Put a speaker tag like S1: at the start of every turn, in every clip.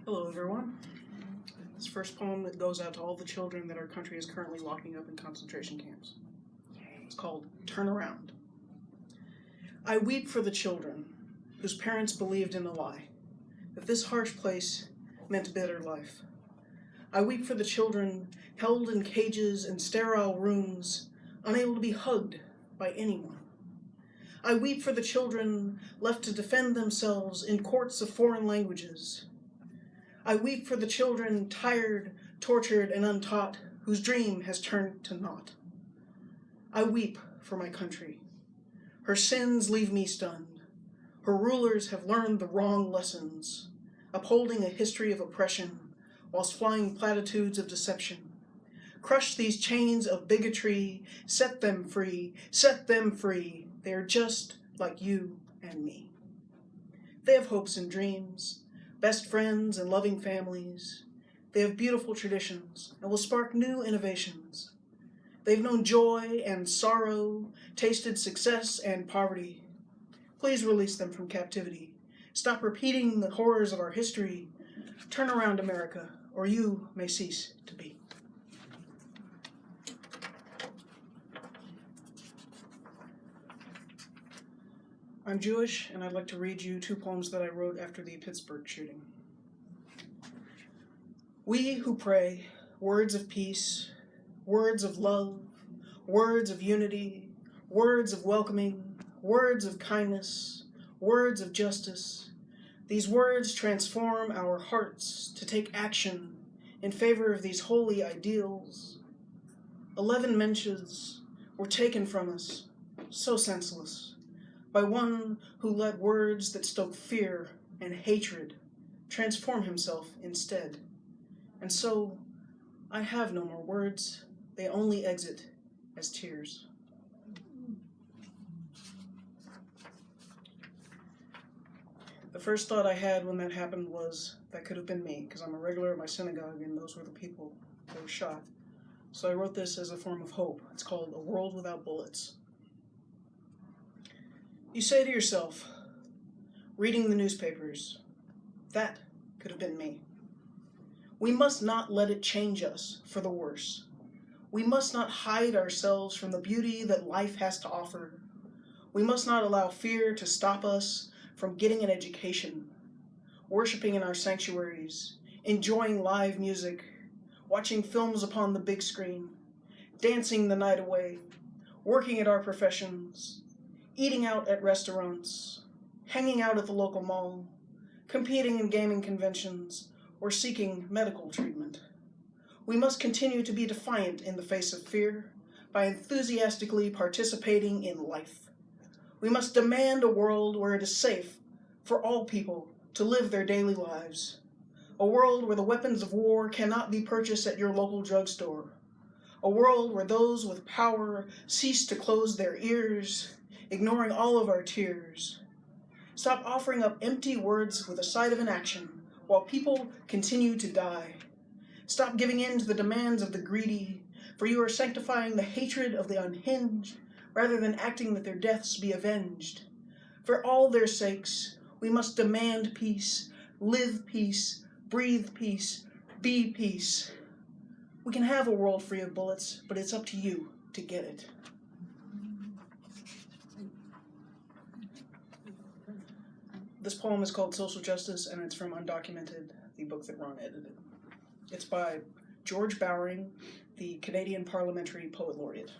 S1: Hello, everyone. This first poem that goes out to all the children that our country is currently locking up in concentration camps. It's called Turn Around. I weep for the children whose parents believed in a lie, that this harsh place meant bitter life. I weep for the children held in cages and sterile rooms, unable to be hugged by anyone. I weep for the children left to defend themselves in courts of foreign languages. I weep for the children tired, tortured, and untaught, whose dream has turned to naught. I weep for my country. Her sins leave me stunned. Her rulers have learned the wrong lessons, upholding a history of oppression whilst flying platitudes of deception. Crush these chains of bigotry, set them free, set them free. They are just like you and me. They have hopes and dreams, best friends and loving families. They have beautiful traditions and will spark new innovations. They've known joy and sorrow, tasted success and poverty. Please release them from captivity. Stop repeating the horrors of our history. Turn around, America, or you may cease to be. I'm Jewish, and I'd like to read you two poems that I wrote after the Pittsburgh shooting. We who pray words of peace, words of love, words of unity, words of welcoming, words of kindness, words of justice. These words transform our hearts to take action in favor of these holy ideals. 11 mensches were taken from us, so senseless, by one who let words that stoke fear and hatred transform himself instead. And so, I have no more words, they only exit as tears. The first thought I had when that happened was, that could have been me, because I'm a regular at my synagogue, and those were the people that were shot. So I wrote this as a form of hope. It's called A World Without Bullets. You say to yourself, reading the newspapers, that could have been me. We must not let it change us for the worse. We must not hide ourselves from the beauty that life has to offer. We must not allow fear to stop us from getting an education, worshiping in our sanctuaries, enjoying live music, watching films upon the big screen, dancing the night away, working at our professions, eating out at restaurants, hanging out at the local mall, competing in gaming conventions, or seeking medical treatment. We must continue to be defiant in the face of fear by enthusiastically participating in life. We must demand a world where it is safe for all people to live their daily lives. A world where the weapons of war cannot be purchased at your local drugstore. A world where those with power cease to close their ears, ignoring all of our tears. Stop offering up empty words with a side of inaction while people continue to die. Stop giving in to the demands of the greedy, for you are sanctifying the hatred of the unhinged rather than acting that their deaths be avenged. For all their sakes, we must demand peace, live peace, breathe peace, be peace. We can have a world free of bullets, but it's up to you to get it. This poem is called Social Justice, and it's from Undocumented, the book that Ron edited. It's by George Bowering, the Canadian Parliamentary Poet Laureate.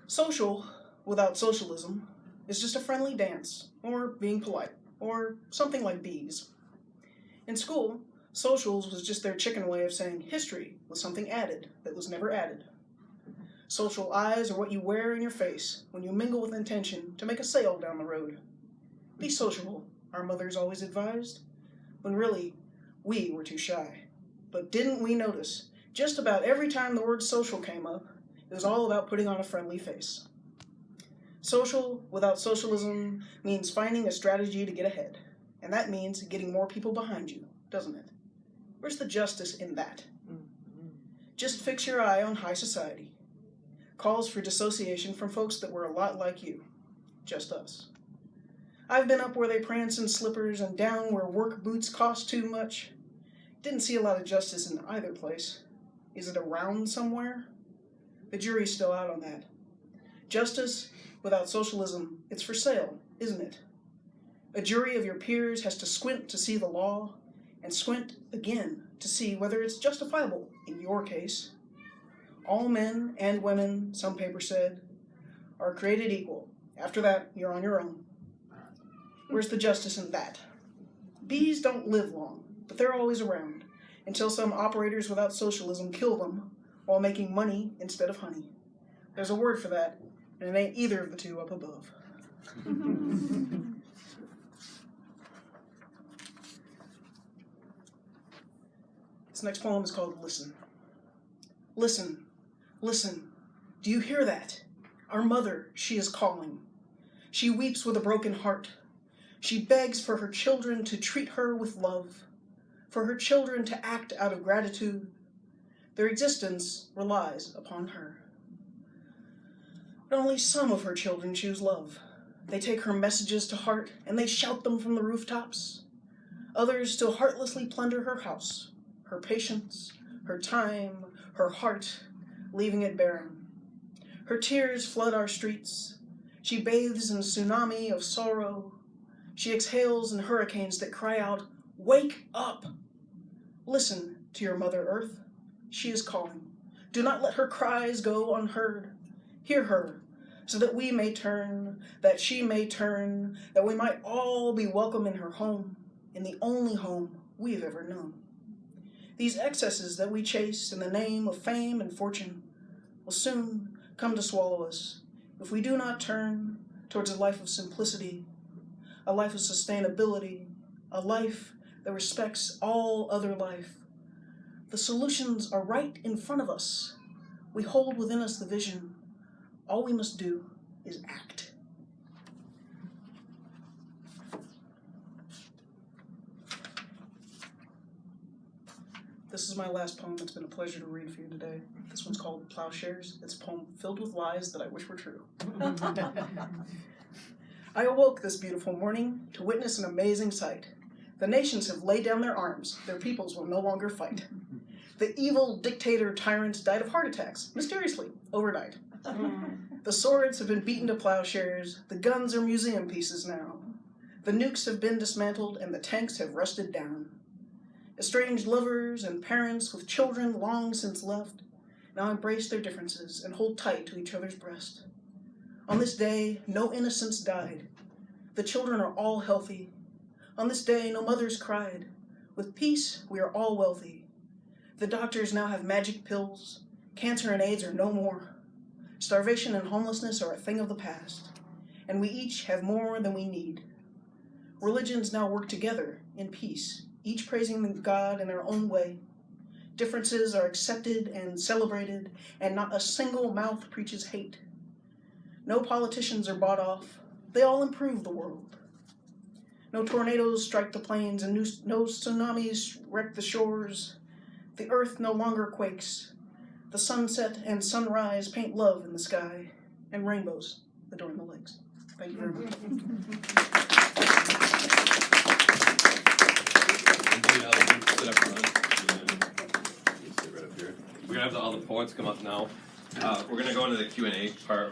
S1: Social, without socialism, is just a friendly dance, or being polite, or something like bees. In school, socials was just their chicken way of saying history with something added that was never added. Social eyes are what you wear in your face when you mingle with intention to make a sale down the road. Be sociable, our mothers always advised, when really, we were too shy. But didn't we notice, just about every time the word social came up, it was all about putting on a friendly face. Social without socialism means finding a strategy to get ahead, and that means getting more people behind you, doesn't it? Where's the justice in that? Just fix your eye on high society. Calls for dissociation from folks that were a lot like you, just us. I've been up where they prance in slippers and down where work boots cost too much. Didn't see a lot of justice in either place. Is it around somewhere? The jury's still out on that. Justice without socialism, it's for sale, isn't it? A jury of your peers has to squint to see the law, and squint again to see whether it's justifiable in your case. All men and women, some paper said, are created equal. After that, you're on your own. Where's the justice in that? Bees don't live long, but they're always around, until some operators without socialism kill them while making money instead of honey. There's a word for that, and it ain't either of the two up above. This next poem is called Listen. Listen, listen, do you hear that? Our mother, she is calling. She weeps with a broken heart. She begs for her children to treat her with love, for her children to act out of gratitude. Their existence relies upon her. But only some of her children choose love. They take her messages to heart, and they shout them from the rooftops. Others still heartlessly plunder her house, her patience, her time, her heart, leaving it barren. Her tears flood our streets. She bathes in a tsunami of sorrow. She exhales in hurricanes that cry out, "Wake up! Listen to your Mother Earth. She is calling. Do not let her cries go unheard. Hear her, so that we may turn, that she may turn, that we might all be welcome in her home, in the only home we've ever known. These excesses that we chase in the name of fame and fortune will soon come to swallow us if we do not turn towards a life of simplicity, a life of sustainability, a life that respects all other life. The solutions are right in front of us. We hold within us the vision. All we must do is act. This is my last poem. It's been a pleasure to read for you today. This one's called Plowshares. It's a poem filled with lies that I wish were true. I awoke this beautiful morning to witness an amazing sight. The nations have laid down their arms. Their peoples will no longer fight. The evil dictator tyrant died of heart attacks, mysteriously, overnight. The swords have been beaten to plowshares. The guns are museum pieces now. The nukes have been dismantled and the tanks have rusted down. Estranged lovers and parents with children long since left now embrace their differences and hold tight to each other's breast. On this day, no innocents died. The children are all healthy. On this day, no mothers cried. With peace, we are all wealthy. The doctors now have magic pills. Cancer and AIDS are no more. Starvation and homelessness are a thing of the past. And we each have more than we need. Religions now work together in peace, each praising God in their own way. Differences are accepted and celebrated, and not a single mouth preaches hate. No politicians are bought off. They all improve the world. No tornadoes strike the plains, and no tsunamis wreck the shores. The earth no longer quakes. The sunset and sunrise paint love in the sky, and rainbows adorn the lakes. Thank you very much.
S2: Sit up front. Sit right up here. We're gonna have all the poets come up now. We're gonna go into the Q&A part.